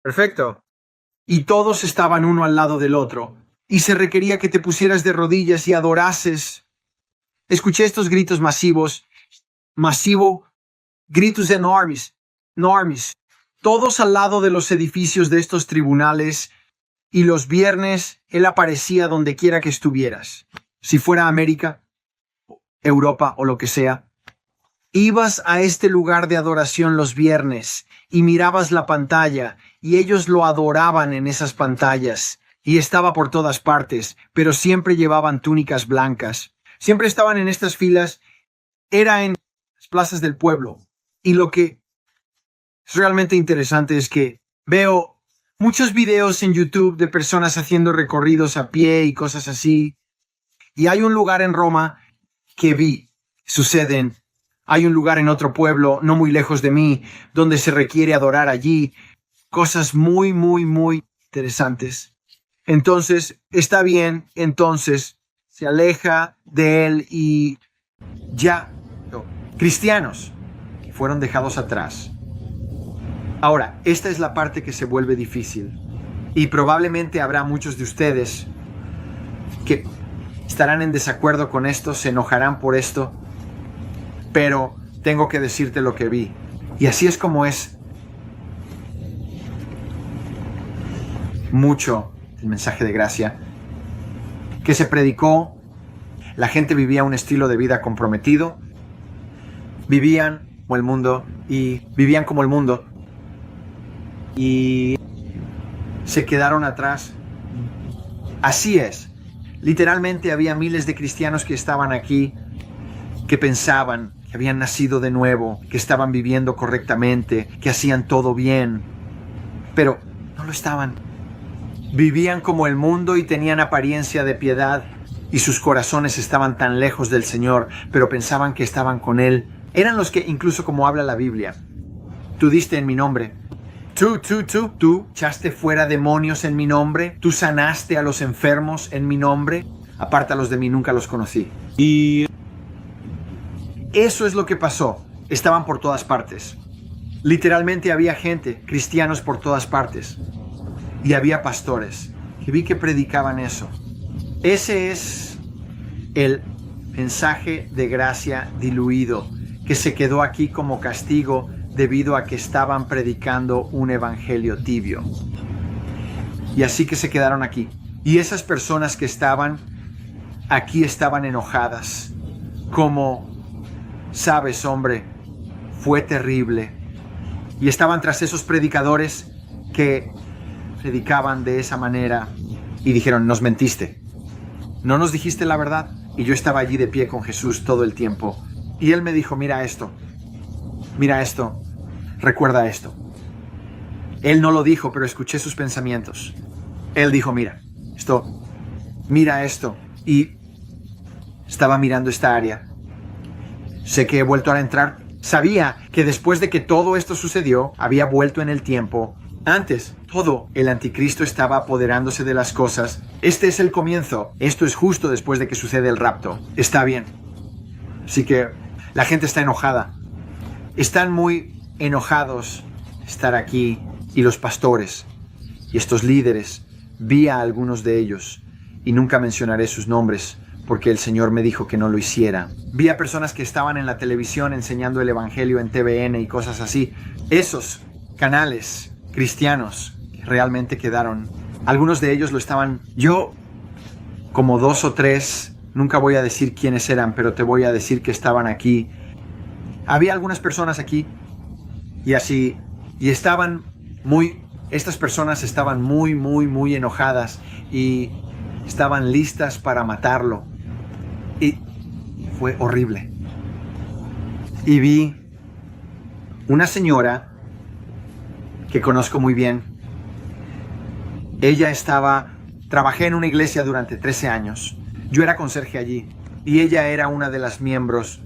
Perfecto. Y todos estaban uno al lado del otro, y se requería que te pusieras de rodillas y adorases. Escuché estos gritos masivos, gritos enormes, todos al lado de los edificios de estos tribunales, y los viernes él aparecía donde quiera que estuvieras. Si fuera América, Europa o lo que sea. Ibas a este lugar de adoración los viernes y mirabas la pantalla y ellos lo adoraban en esas pantallas y estaba por todas partes, pero siempre llevaban túnicas blancas. Siempre estaban en estas filas, era en las plazas del pueblo. Y lo que es realmente interesante es que veo muchos videos en YouTube de personas haciendo recorridos a pie y cosas así. Y hay un lugar en Roma que suceden. Hay un lugar en otro pueblo, no muy lejos de mí, donde se requiere adorar allí. Cosas muy, muy, muy interesantes. Entonces, está bien, entonces se aleja de él y ya. Cristianos fueron dejados atrás. Ahora, esta es la parte que se vuelve difícil. Y probablemente habrá muchos de ustedes que estarán en desacuerdo con esto, se enojarán por esto. Pero tengo que decirte lo que vi. Y así es como es mucho el mensaje de gracia que se predicó. La gente vivía un estilo de vida comprometido. Vivían como el mundo y se quedaron atrás. Así es. Literalmente había miles de cristianos que estaban aquí, que pensaban que habían nacido de nuevo, que estaban viviendo correctamente, que hacían todo bien, pero no lo estaban. Vivían como el mundo y tenían apariencia de piedad, y sus corazones estaban tan lejos del Señor, pero pensaban que estaban con Él. Eran los que, incluso como habla la Biblia, tú diste en mi nombre. Tú echaste fuera demonios en mi nombre. Tú sanaste a los enfermos en mi nombre. Apártalos de mí, nunca los conocí. Y eso es lo que pasó. Estaban por todas partes. Literalmente había gente, cristianos por todas partes. Y había pastores que vi que predicaban eso. Ese es el mensaje de gracia diluido que se quedó aquí como castigo debido a que estaban predicando un evangelio tibio. Y así que se quedaron aquí. Y esas personas que estaban aquí estaban enojadas. Como, sabes, hombre, fue terrible. Y estaban tras esos predicadores que predicaban de esa manera. Y dijeron, nos mentiste. No nos dijiste la verdad. Y yo estaba allí de pie con Jesús todo el tiempo. Y él me dijo, mira esto, recuerda esto. Él no lo dijo, pero escuché sus pensamientos. Él dijo, mira esto. Y estaba mirando esta área. Sé que he vuelto a entrar. Sabía que después de que todo esto sucedió, había vuelto en el tiempo. Antes, todo el anticristo estaba apoderándose de las cosas. Este es el comienzo. Esto es justo después de que sucede el rapto. Está bien. Así que la gente está enojada. Están muy enojados de estar aquí. Y los pastores y estos líderes, vi a algunos de ellos y nunca mencionaré sus nombres porque el Señor me dijo que no lo hiciera. Vi a personas que estaban en la televisión enseñando el evangelio en TVN y cosas así. Esos canales cristianos que realmente quedaron, algunos de ellos lo estaban. Yo, como 2 o 3, nunca voy a decir quiénes eran, pero te voy a decir que estaban aquí. Había algunas personas aquí y así, y estas personas estaban muy enojadas y estaban listas para matarlo. Y fue horrible. Y vi una señora que conozco muy bien. Trabajé en una iglesia durante 13 años. Yo era conserje allí y ella era una de las miembros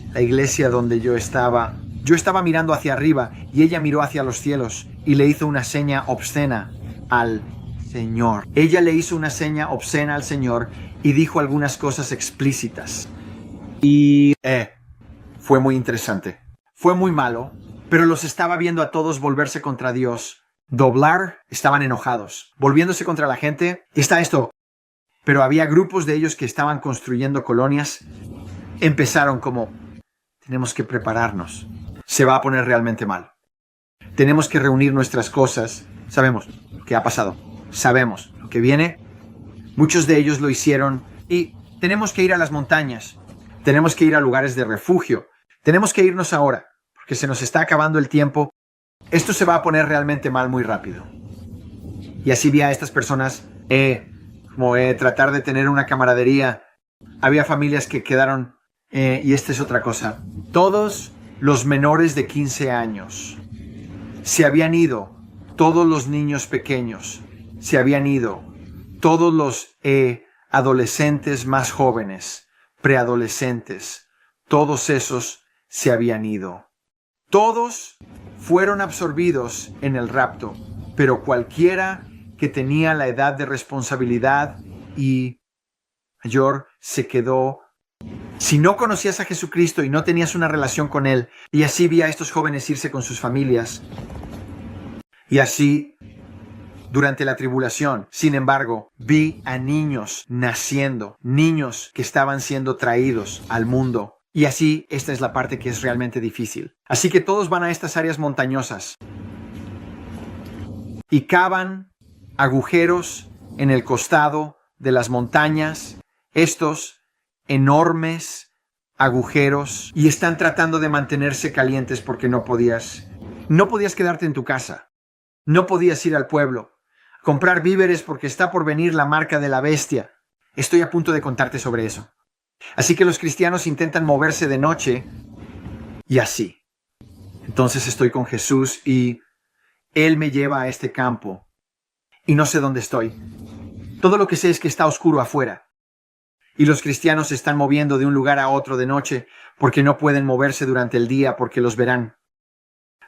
de la iglesia donde yo estaba. Yo estaba mirando hacia arriba y ella miró hacia los cielos y le hizo una seña obscena al Señor. Ella le hizo una seña obscena al Señor y dijo algunas cosas explícitas. Y fue muy interesante. Fue muy malo, pero los estaba viendo a todos volverse contra Dios doblar, estaban enojados, volviéndose contra la gente. Está esto. Pero había grupos de ellos que estaban construyendo colonias. Empezaron como, tenemos que prepararnos. Se va a poner realmente mal. Tenemos que reunir nuestras cosas. Sabemos lo que ha pasado. Sabemos lo que viene. Muchos de ellos lo hicieron y tenemos que ir a las montañas. Tenemos que ir a lugares de refugio. Tenemos que irnos ahora, porque se nos está acabando el tiempo. Esto se va a poner realmente mal muy rápido. Y así vi a estas personas tratar de tener una camaradería. Había familias que quedaron, y esta es otra cosa. Todos los menores de 15 años se habían ido. Todos los niños pequeños se habían ido. Todos los adolescentes más jóvenes, preadolescentes, todos esos se habían ido. Todos fueron absorbidos en el rapto, pero cualquiera que tenía la edad de responsabilidad y mayor se quedó. Si no conocías a Jesucristo y no tenías una relación con Él, y así vi a estos jóvenes irse con sus familias, y así durante la tribulación, sin embargo, vi a niños naciendo, niños que estaban siendo traídos al mundo. Y así, esta es la parte que es realmente difícil. Así que todos van a estas áreas montañosas y cavan agujeros en el costado de las montañas, estos enormes agujeros, y están tratando de mantenerse calientes porque no podías quedarte en tu casa, no podías ir al pueblo, comprar víveres porque está por venir la marca de la bestia. Estoy a punto de contarte sobre eso. Así que los cristianos intentan moverse de noche y así. Entonces estoy con Jesús y Él me lleva a este campo y no sé dónde estoy. Todo lo que sé es que está oscuro afuera y los cristianos se están moviendo de un lugar a otro de noche porque no pueden moverse durante el día porque los verán.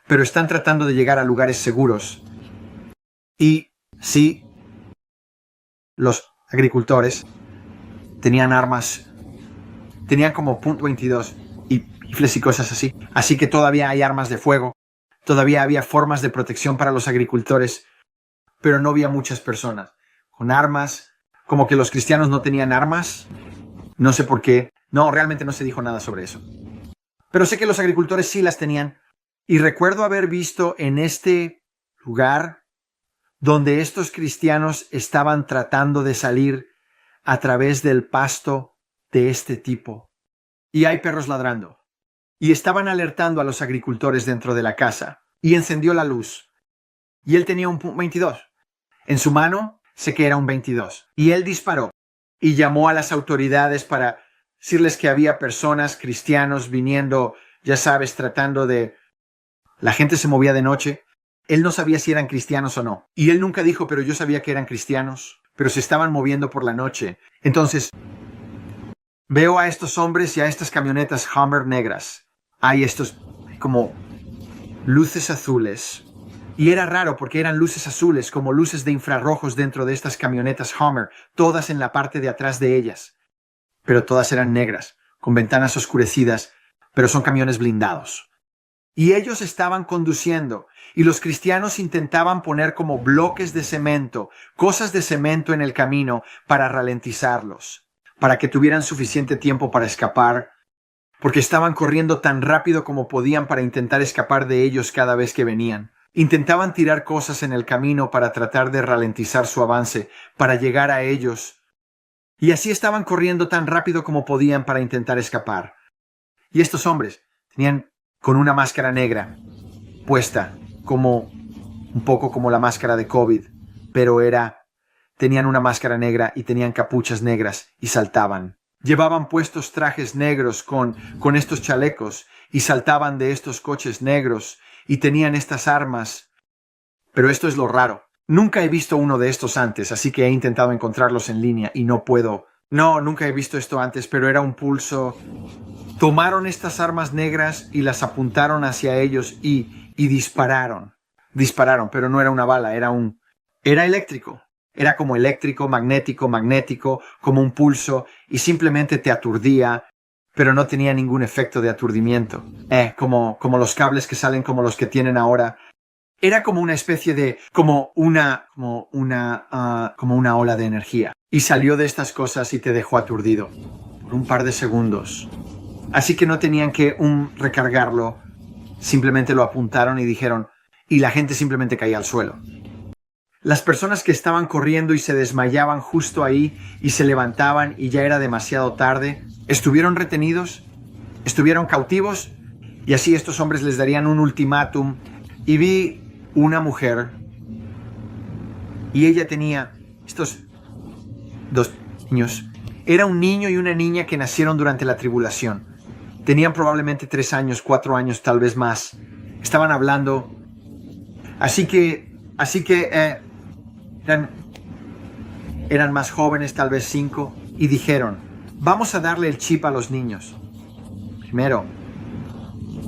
Pero están tratando de llegar a lugares seguros. Y sí, los agricultores tenían armas. Tenían como .22 y rifles y cosas así. Así que todavía hay armas de fuego. Todavía había formas de protección para los agricultores. Pero no había muchas personas con armas. Como que los cristianos no tenían armas. No sé por qué. No, realmente no se dijo nada sobre eso. Pero sé que los agricultores sí las tenían. Y recuerdo haber visto en este lugar donde estos cristianos estaban tratando de salir a través del pasto de este tipo. Y hay perros ladrando. Y estaban alertando a los agricultores dentro de la casa. Y encendió la luz. Y él tenía un .22. En su mano, sé que era un 22. Y él disparó. Y llamó a las autoridades para decirles que había personas, cristianos, viniendo, ya sabes, tratando de... La gente se movía de noche. Él no sabía si eran cristianos o no. Y él nunca dijo, pero yo sabía que eran cristianos. Pero se estaban moviendo por la noche. Entonces... veo a estos hombres y a estas camionetas Hummer negras. Hay estos como luces azules. Y era raro porque eran luces azules como luces de infrarrojos dentro de estas camionetas Hummer, todas en la parte de atrás de ellas. Pero todas eran negras, con ventanas oscurecidas, pero son camiones blindados. Y ellos estaban conduciendo, y los cristianos intentaban poner como bloques de cemento, cosas de cemento en el camino para ralentizarlos, para que tuvieran suficiente tiempo para escapar, porque estaban corriendo tan rápido como podían para intentar escapar de ellos cada vez que venían. Intentaban tirar cosas en el camino para tratar de ralentizar su avance, para llegar a ellos. Y así estaban corriendo tan rápido como podían para intentar escapar. Y estos hombres tenían con una máscara negra puesta, como un poco como la máscara de COVID, pero tenían una máscara negra y tenían capuchas negras y saltaban. Llevaban puestos trajes negros con estos chalecos y saltaban de estos coches negros y tenían estas armas. Pero esto es lo raro. Nunca he visto uno de estos antes, así que he intentado encontrarlos en línea y no puedo. No, nunca he visto esto antes, pero era un pulso. Tomaron estas armas negras y las apuntaron hacia ellos y dispararon. Dispararon, pero no era una bala, era eléctrico. Era como eléctrico, magnético, como un pulso, y simplemente te aturdía, pero no tenía ningún efecto de aturdimiento. Como los cables que salen como los que tienen ahora. Era como una especie de, como una ola de energía. Y salió de estas cosas y te dejó aturdido por un par de segundos. Así que no tenían que recargarlo. Simplemente lo apuntaron y dijeron, y la gente simplemente caía al suelo. Las personas que estaban corriendo y se desmayaban justo ahí y se levantaban y ya era demasiado tarde, estuvieron retenidos, estuvieron cautivos, y así estos hombres les darían un ultimátum. Y vi una mujer y ella tenía estos dos niños. Era un niño y una niña que nacieron durante la tribulación. Tenían probablemente 3 años, 4 años, tal vez más. Estaban hablando. Así que eran más jóvenes, tal vez 5, y dijeron, vamos a darle el chip a los niños. Primero.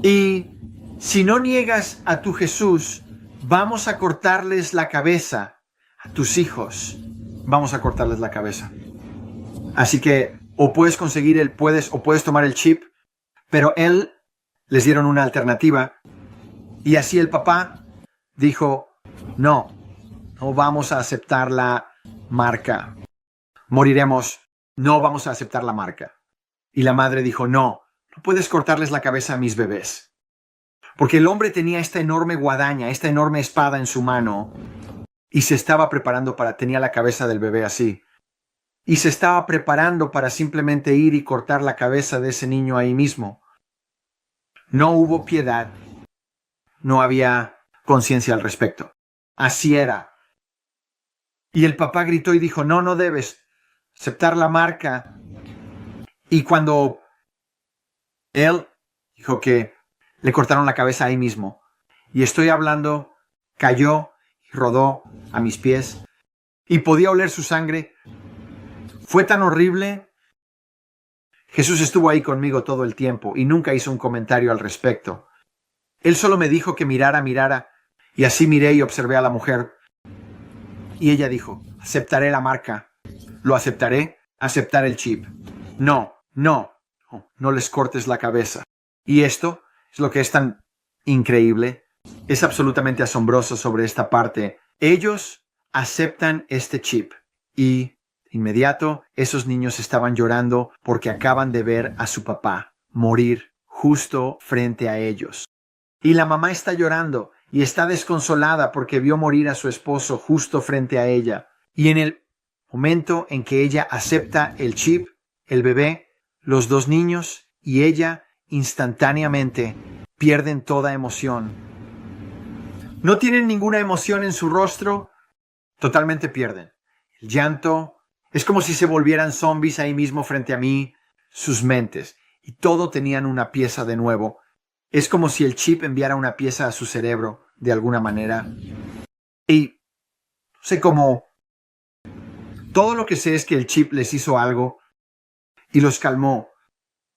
Y si no niegas a tu Jesús, vamos a cortarles la cabeza a tus hijos. Vamos a cortarles la cabeza. Así que o puedes puedes tomar el chip, pero él les dieron una alternativa. Y así el papá dijo, no vamos a aceptar la marca. Moriremos, no vamos a aceptar la marca. Y la madre dijo, no puedes cortarles la cabeza a mis bebés. Porque el hombre tenía esta enorme guadaña, esta enorme espada en su mano, y se estaba preparando tenía la cabeza del bebé así, y se estaba preparando para simplemente ir y cortar la cabeza de ese niño ahí mismo. No hubo piedad, no había conciencia al respecto. Así era. Y el papá gritó y dijo, no debes aceptar la marca. Y cuando él dijo que le cortaron la cabeza ahí mismo, y estoy hablando, cayó y rodó a mis pies, y podía oler su sangre. Fue tan horrible. Jesús estuvo ahí conmigo todo el tiempo y nunca hizo un comentario al respecto. Él solo me dijo que mirara, y así miré y observé a la mujer. Y ella dijo, aceptaré la marca. ¿Lo aceptaré? Aceptar el chip. No les cortes la cabeza. Y esto es lo que es tan increíble. Es absolutamente asombroso sobre esta parte. Ellos aceptan este chip y inmediato esos niños estaban llorando porque acaban de ver a su papá morir justo frente a ellos. Y la mamá está llorando y está desconsolada porque vio morir a su esposo justo frente a ella. Y en el momento en que ella acepta el chip, el bebé, los 2 niños y ella instantáneamente pierden toda emoción. No tienen ninguna emoción en su rostro, totalmente pierden. El llanto es como si se volvieran zombies ahí mismo frente a mí, sus mentes, y todo tenían una pieza de nuevo. Es como si el chip enviara una pieza a su cerebro, de alguna manera. Y sé cómo. Todo lo que sé es que el chip les hizo algo y los calmó.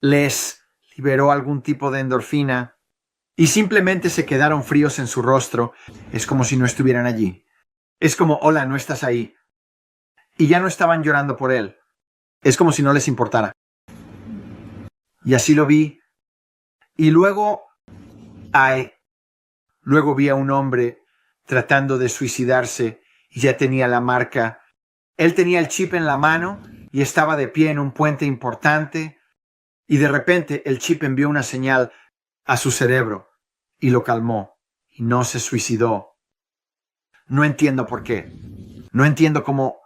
Les liberó algún tipo de endorfina y simplemente se quedaron fríos en su rostro. Es como si no estuvieran allí. Es como, hola, no estás ahí. Y ya no estaban llorando por él. Es como si no les importara. Y así lo vi. Y luego vi a un hombre tratando de suicidarse y ya tenía la marca. Él tenía el chip en la mano y estaba de pie en un puente importante y de repente el chip envió una señal a su cerebro y lo calmó y no se suicidó. No entiendo por qué. No entiendo cómo.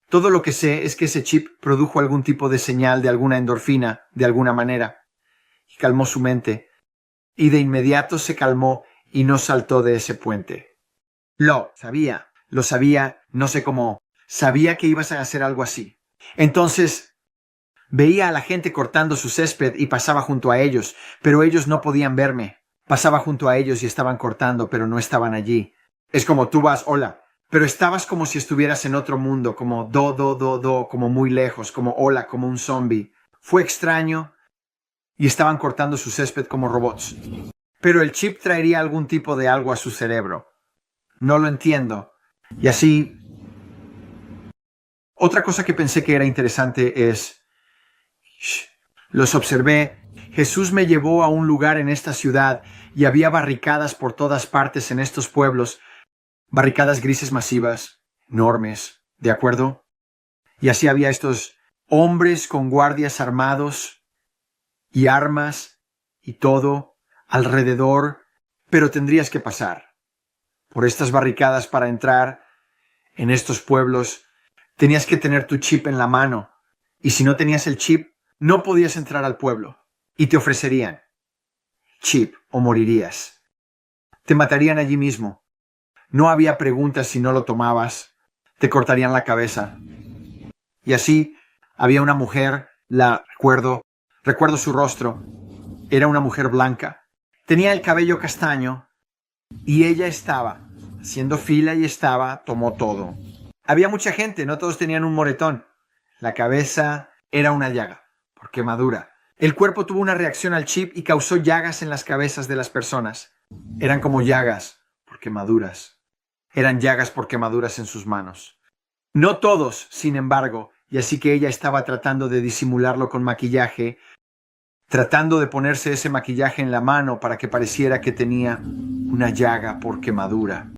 Todo lo que sé es que ese chip produjo algún tipo de señal de alguna endorfina de alguna manera y calmó su mente. Y de inmediato se calmó y no saltó de ese puente. Lo sabía, no sé cómo. Sabía que ibas a hacer algo así. Entonces veía a la gente cortando su césped y pasaba junto a ellos, pero ellos no podían verme. Pasaba junto a ellos y estaban cortando, pero no estaban allí. Es como tú vas, hola, pero estabas como si estuvieras en otro mundo, como como muy lejos, como hola, como un zombie. Fue extraño. Y estaban cortando su césped como robots. Pero el chip traería algún tipo de algo a su cerebro. No lo entiendo. Y así. Otra cosa que pensé que era interesante es. Los observé. Jesús me llevó a un lugar en esta ciudad y había barricadas por todas partes en estos pueblos, barricadas grises masivas, enormes, ¿de acuerdo? Y así había estos hombres con guardias armados y armas y todo alrededor, pero tendrías que pasar por estas barricadas para entrar en estos pueblos. Tenías que tener tu chip en la mano, y si no tenías el chip, no podías entrar al pueblo, y te ofrecerían chip o morirías. Te matarían allí mismo. No había preguntas si no lo tomabas. Te cortarían la cabeza. Y así había una mujer, recuerdo su rostro. Era una mujer blanca. Tenía el cabello castaño y ella estaba haciendo fila y tomó todo. Había mucha gente, no todos tenían un moretón. La cabeza era una llaga por quemadura. El cuerpo tuvo una reacción al chip y causó llagas en las cabezas de las personas. Eran como llagas por quemaduras. Eran llagas por quemaduras en sus manos. No todos, sin embargo, y así que ella estaba tratando de disimularlo con maquillaje, tratando de ponerse ese maquillaje en la mano para que pareciera que tenía una llaga por quemadura.